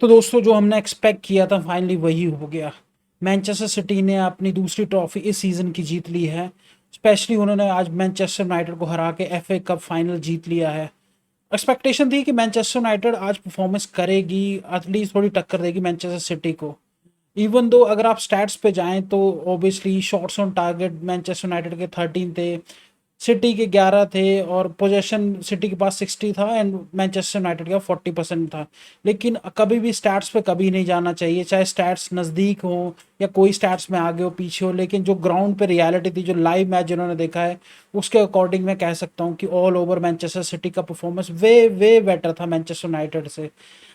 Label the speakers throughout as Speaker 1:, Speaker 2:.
Speaker 1: तो दोस्तों, जो हमने एक्सपेक्ट किया था फाइनली वही हो गया। मैनचेस्टर सिटी ने अपनी दूसरी ट्रॉफी इस सीज़न की जीत ली है। स्पेशली उन्होंने आज मैनचेस्टर यूनाइटेड को हरा के एफए कप फाइनल जीत लिया है। एक्सपेक्टेशन थी कि मैनचेस्टर यूनाइटेड आज परफॉर्मेंस करेगी, एटलीस्ट थोड़ी टक्कर देगी मैनचेस्टर सिटी को। इवन दो अगर आप स्टैट्स पे जाएं तो obviously shots on target Manchester United के 13 थे, सिटी के 11 थे, और पोजेशन सिटी के पास 60 था एंड मैनचेस्टर यूनाइटेड का 40% था। लेकिन कभी भी स्टैट्स पे कभी नहीं जाना चाहिए, चाहे स्टैट्स नज़दीक हो या कोई स्टैट्स में आगे हो पीछे हो। लेकिन जो ग्राउंड पे रियलिटी थी, जो लाइव मैच जिन्होंने देखा है, उसके अकॉर्डिंग मैं कह सकता हूँ कि ऑल ओवर मैनचेस्टर सिटी का परफॉर्मेंस वे वे बेटर था मैनचेस्टर यूनाइटेड से।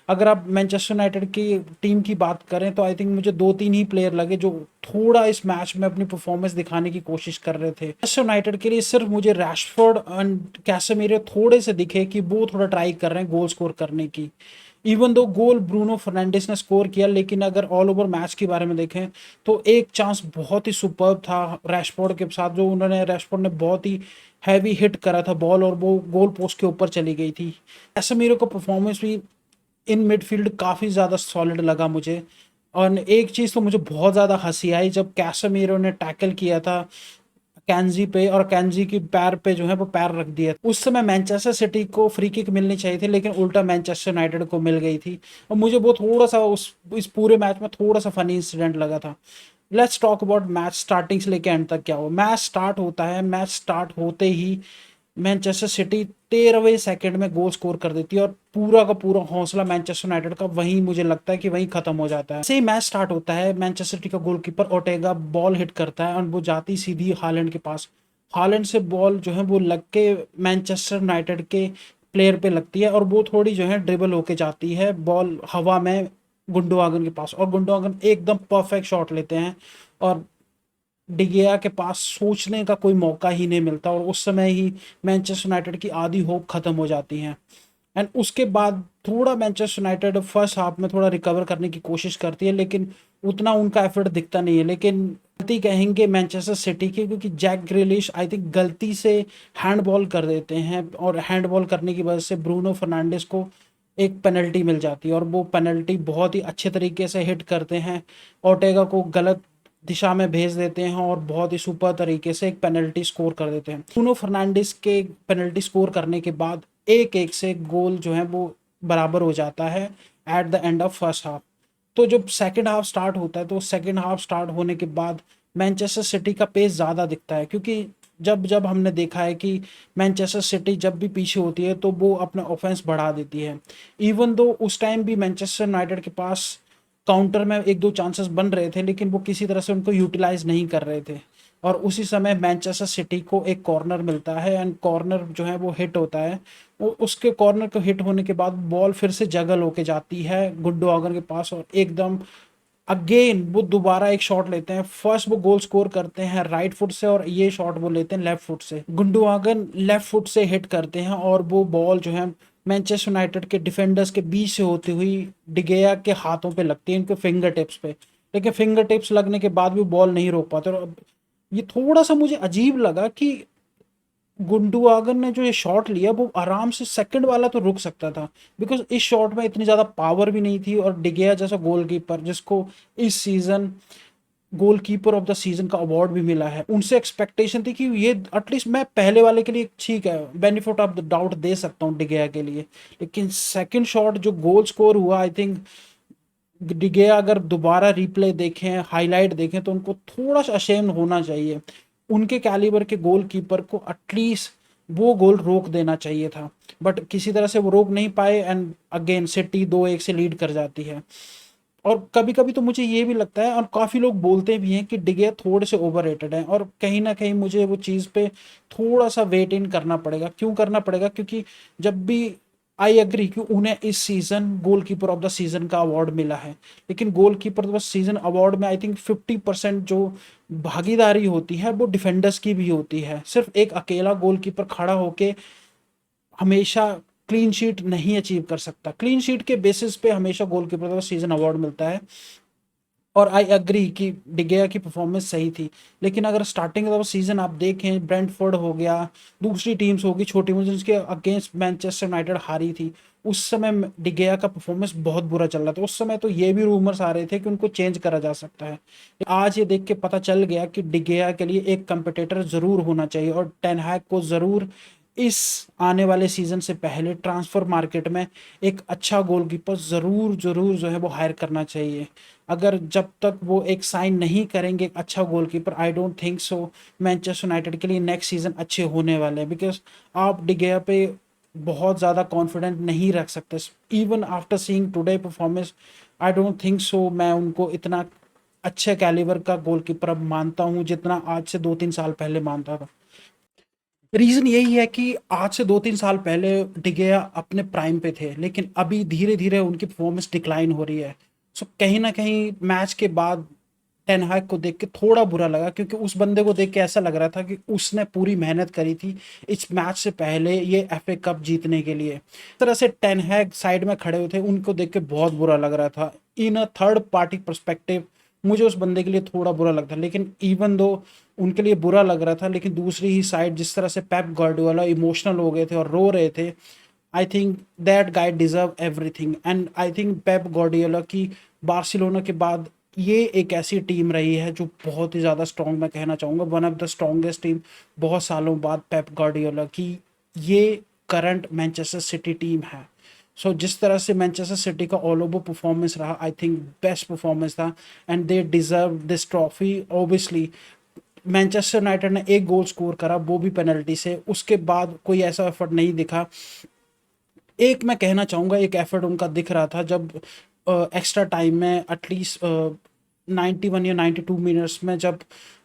Speaker 1: अगर आप मैनचेस्टर यूनाइटेड की टीम की बात करें तो आई थिंक मुझे दो तीन ही प्लेयर लगे जो थोड़ा इस मैच में अपनी परफॉर्मेंस दिखाने की कोशिश कर रहे थे। मैनचेस्टर यूनाइटेड के लिए सिर्फ मुझे रैशफोर्ड एंड कैसेमीरो थोड़े से दिखे कि वो थोड़ा ट्राई कर रहे हैं गोल स्कोर करने की। इवन दो गोल ब्रूनो फर्नांडिस ने स्कोर किया, लेकिन अगर ऑल ओवर मैच के बारे में देखें तो एक चांस बहुत ही सुपर्ब था रैशफोर्ड के साथ, जो उन्होंने रैशफोर्ड ने बहुत ही हैवी हिट करा था बॉल और वो गोल पोस्ट के ऊपर चली गई थी। कैसेमीरो का परफॉर्मेंस भी इन मिडफील्ड काफ़ी ज़्यादा सॉलिड लगा मुझे। और एक चीज़ तो मुझे बहुत ज़्यादा हंसी आई जब कैसेमीरो ने टैकल किया था कैंजी पे, और कैंजी की पैर पे जो है वो पैर रख दिया। उस समय मैनचेस्टर सिटी को फ्री किक मिलनी चाहिए थी, लेकिन उल्टा मैनचेस्टर यूनाइटेड को मिल गई थी। और मुझे वो थोड़ा सा उस इस पूरे मैच में थोड़ा सा फनी इंसिडेंट लगा था। Let's talk about match starting से लेकर एंड तक क्या हुआ। मैच स्टार्ट होता है, मैच स्टार्ट होते ही मैनचेस्टर सिटी 13वें सेकंड में गोल स्कोर कर देती है, और पूरा का पूरा हौसला मैनचेस्टर यूनाइटेड का वहीं मुझे लगता है कि वहीं खत्म हो जाता है। सही मैच स्टार्ट होता है, मैनचेस्टर सिटी का गोलकीपर ओटेगा बॉल हिट करता है और वो जाती सीधी हालैंड के पास। हालैंड से बॉल जो है वो लग के मैनचेस्टर यूनाइटेड के प्लेयर पे लगती है, और वो थोड़ी जो है ड्रिबल होके जाती है बॉल हवा में गुंडोआगन के पास, और गुंडोआगन एकदम परफेक्ट शॉट लेते हैं। और डिगिया के पास सोचने का कोई मौका ही नहीं मिलता, और उस समय ही मैनचेस्टर यूनाइटेड की आधी होप खत्म हो जाती है। एंड उसके बाद थोड़ा मैनचेस्टर यूनाइटेड फर्स्ट हाफ में थोड़ा रिकवर करने की कोशिश करती है, लेकिन उतना उनका एफर्ट दिखता नहीं है। लेकिन गलती कहेंगे मैनचेस्टर सिटी की, क्योंकि जैक ग्रिलिश आई थिंक गलती से हैंडबॉल कर देते हैं, और हैंडबॉल करने की वजह से ब्रूनो फर्नांडिस को एक पेनल्टी मिल जाती है, और वो पेनल्टी बहुत ही अच्छे तरीके से हिट करते हैं, ओटेगा को गलत दिशा में भेज देते हैं, और बहुत ही सुपर तरीके से एक पेनल्टी स्कोर कर देते हैं। ब्रूनो फर्नांडिस के पेनल्टी स्कोर करने के बाद एक एक से गोल जो है वो बराबर हो जाता है at the end of first half. तो जब सेकंड हाफ स्टार्ट होता है तो सेकंड हाफ स्टार्ट होने के बाद मैनचेस्टर सिटी का पेस ज़्यादा दिखता है, क्योंकि जब जब हमने देखा है कि मैनचेस्टर सिटी जब भी पीछे होती है तो वो अपना ऑफेंस बढ़ा देती है। इवन दो उस टाइम भी मैनचेस्टर यूनाइटेड के पास काउंटर में एक दो चांसेस बन रहे थे, लेकिन वो किसी तरह से उनको यूटिलाइज नहीं कर रहे थे। और उसी समय मैनचेस्टर सिटी को एक कॉर्नर मिलता है, एंड कॉर्नर जो है वो हिट होता है। उसके कॉर्नर को हिट होने के बाद बॉल फिर से जगल होके जाती है गुंडोआगन के पास, और एकदम अगेन वो दोबारा एक शॉट लेते हैं। फर्स्ट वो गोल स्कोर करते हैं राइट फुट से, और ये शॉट वो लेते हैं लेफ्ट फुट से। गुंडोआगन लेफ्ट फुट से हिट करते हैं, और वो बॉल जो है मैनचेस्टर यूनाइटेड के डिफेंडर्स के बीच से होती हुई डिगेया के हाथों पे लगती है, इनके फिंगर टिप्स पे। लेकिन फिंगर टिप्स लगने के बाद भी बॉल नहीं रोक पाते। और ये थोड़ा सा मुझे अजीब लगा कि गुंडुआगन ने जो ये शॉट लिया वो आराम से सेकंड वाला तो रुक सकता था, बिकॉज इस शॉट में इतनी ज़्यादा पावर भी नहीं थी। और डिगेया जैसा गोलकीपर जिसको इस season goalkeeper of the season का अवार्ड भी मिला है, उनसे एक्सपेक्टेशन थी कि ये एटलीस्ट मैं पहले वाले के लिए ठीक है बेनिफिट ऑफ द डाउट दे सकता हूँ डिगेया के लिए। लेकिन सेकंड शॉट जो गोल स्कोर हुआ, आई थिंक डिगेया अगर दोबारा रिप्ले देखें हाईलाइट देखें तो उनको थोड़ा सा अशेम्ड होना चाहिए। उनके कैलिबर के गोलकीपर को एटलीस्ट वो गोल रोक देना चाहिए था, बट किसी तरह से वो रोक नहीं पाए, एंड अगेन सिटी 2-1 से लीड कर जाती है। और कभी कभी तो मुझे ये भी लगता है, और काफ़ी लोग बोलते भी हैं कि डिगेया थोड़े से ओवररेटेड हैं, और कहीं ना कहीं मुझे वो चीज़ पे थोड़ा सा वेट इन करना पड़ेगा। क्यों करना पड़ेगा? क्योंकि जब भी आई एग्री कि उन्हें इस season goalkeeper of the season का अवार्ड मिला है, लेकिन goalkeeper of the season award में आई थिंक 50% जो भागीदारी होती है वो डिफेंडर्स की भी होती है। सिर्फ एक अकेला गोलकीपर खड़ा होके हमेशा क्लीन शीट नहीं अचीव कर सकता। क्लीन शीट के बेसिस पे हमेशा गोलकीपर का सीजन अवार्ड मिलता है। और आई एग्री कि डिगेया की परफॉर्मेंस सही थी, लेकिन अगर स्टार्टिंग ऑफ सीजन आप देखें, ब्रेंटफोर्ड हो गया, दूसरी टीम्स होगी छोटी मोटी जिसके अगेंस्ट मैनचेस्टर यूनाइटेड हारी थी, उस समय डिगेया का परफॉर्मेंस बहुत बुरा चल रहा था। उस समय तो ये भी रूमर्स आ रहे थे कि उनको चेंज करा जा सकता है। आज ये देख के पता चल गया कि डिगेया के लिए एक कंपटीटर जरूर होना चाहिए और टेन हैग को जरूर इस आने वाले सीजन से पहले ट्रांसफर मार्केट में एक अच्छा गोलकीपर जरूर जरूर जो है वो हायर करना चाहिए। अगर जब तक वो एक साइन नहीं करेंगे एक अच्छा goalkeeper, I don't think so Manchester United के लिए नेक्स्ट सीजन अच्छे होने वाले हैं। बिकॉज आप डिगेया पे बहुत ज़्यादा कॉन्फिडेंट नहीं रख सकते। Even after seeing today performance, I don't think so मैं उनको इतना अच्छे कैलिबर का गोलकीपर अब मानता हूँ जितना आज से 2-3 साल पहले मानता था। रीजन यही है कि आज से 2-3 साल पहले डिगेया अपने प्राइम पे थे, लेकिन अभी धीरे धीरे उनकी परफॉर्मेंस डिक्लाइन हो रही है। सो कहीं ना कहीं मैच के बाद टेन हाग को देख के थोड़ा बुरा लगा, क्योंकि उस बंदे को देख के ऐसा लग रहा था कि उसने पूरी मेहनत करी थी इस मैच से पहले ये एफए कप जीतने के लिए। इस तरह से टेन हैग साइड में खड़े हुए थे, उनको देख के बहुत बुरा लग रहा था। इन अ थर्ड पार्टी परस्पेक्टिव मुझे उस बंदे के लिए थोड़ा बुरा लगता, लेकिन इवन दो उनके लिए बुरा लग रहा था, लेकिन दूसरी ही साइड जिस तरह से पेप गार्डियोला इमोशनल हो गए थे और रो रहे थे, I think that guy deserve everything. And I think Pep Guardiola की बार्सिलोना के बाद ये एक ऐसी टीम रही है जो बहुत ही ज़्यादा स्ट्रॉन्ग, मैं कहना चाहूँगा one of the strongest team बहुत सालों बाद पेप गार्डियोला की ये करंट मैनचेस्टर सिटी टीम है। सो जिस तरह से मैनचेस्टर सिटी का ऑल ओवर परफॉर्मेंस रहा, आई थिंक बेस्ट परफॉर्मेंस था and they deserve this trophy. Obviously Manchester United ने एक गोल स्कोर करा, वो भी पेनल्टी से, उसके बाद कोई ऐसा एफर्ट नहीं दिखा। एक मैं कहना चाहूँगा एक एफर्ट उनका दिख रहा था जब एक्स्ट्रा टाइम में एटलीस्ट 91 या 92 मिनट्स में, जब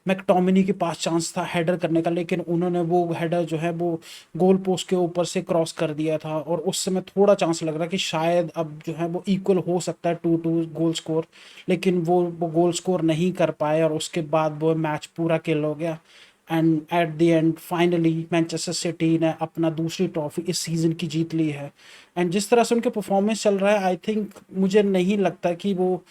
Speaker 1: मैकटोमिनी के पास चांस था हेडर करने का, लेकिन उन्होंने वो हेडर जो है वो गोल पोस्ट के ऊपर से क्रॉस कर दिया था और उस समय थोड़ा चांस लग रहा कि शायद अब जो है वो इक्वल हो सकता है 2-2 गोल स्कोर, लेकिन वो गोल स्कोर नहीं कर पाए और उसके बाद वो मैच पूरा किल हो गया। And at the end finally Manchester city ने अपना दूसरी ट्रॉफी इस सीज़न की जीत ली है। एंड जिस तरह से उनके परफॉर्मेंस चल रहा है, आई थिंक मुझे नहीं लगता कि वो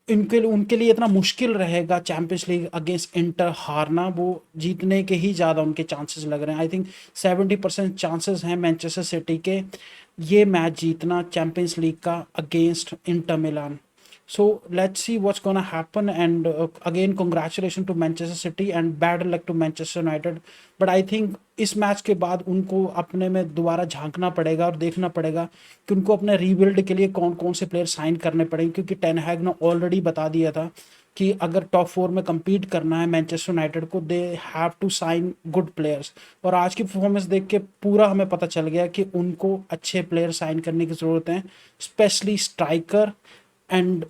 Speaker 1: इनके उनके लिए इतना मुश्किल रहेगा चैंपियंस लीग अगेंस्ट इंटर हारना। वो जीतने के ही ज़्यादा उनके चांसेस लग रहे हैं। आई थिंक 70% चांसेस हैं मैनचेस्टर सिटी के ये मैच जीतना चैंपियंस लीग का against Inter Milan. So let's see what's gonna happen. And again, congratulations to Manchester City and bad luck to Manchester United. But I think इस match के बाद उनको अपने में दोबारा झांकना पड़ेगा और देखना पड़ेगा कि उनको अपने रीबिल्ड के लिए कौन कौन से प्लेयर साइन करने पड़ेंगे, क्योंकि टेन हैग ने ऑलरेडी बता दिया था कि अगर टॉप 4 में compete करना है मैनचेस्टर यूनाइटेड को, they have to sign good players. और आज की परफॉर्मेंस देख के पूरा हमें पता चल गया कि उनको अच्छे प्लेयर साइन करने की ज़रूरत है, स्पेशली स्ट्राइकर। एंड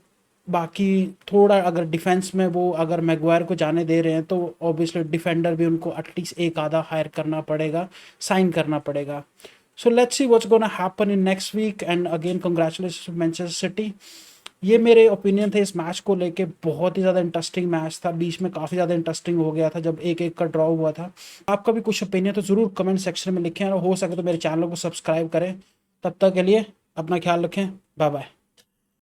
Speaker 1: बाकी थोड़ा अगर डिफेंस में वो अगर मैगवायर को जाने दे रहे हैं तो ऑब्वियसली डिफेंडर भी उनको एटलीस्ट एक आधा हायर करना पड़ेगा, साइन करना पड़ेगा। So let's see what's gonna happen in next week. And again congratulation to Manchester City. ये मेरे ओपिनियन थे इस मैच को लेके। बहुत ही ज़्यादा इंटरेस्टिंग मैच था, बीच में काफ़ी ज़्यादा इंटरेस्टिंग हो गया था जब 1-1 का ड्रॉ हुआ था। आपका भी कुछ ओपिनियन तो ज़रूर कमेंट सेक्शन में लिखें और हो सके तो मेरे चैनल को सब्सक्राइब करें। तब तक के लिए अपना ख्याल रखें, बाय बाय।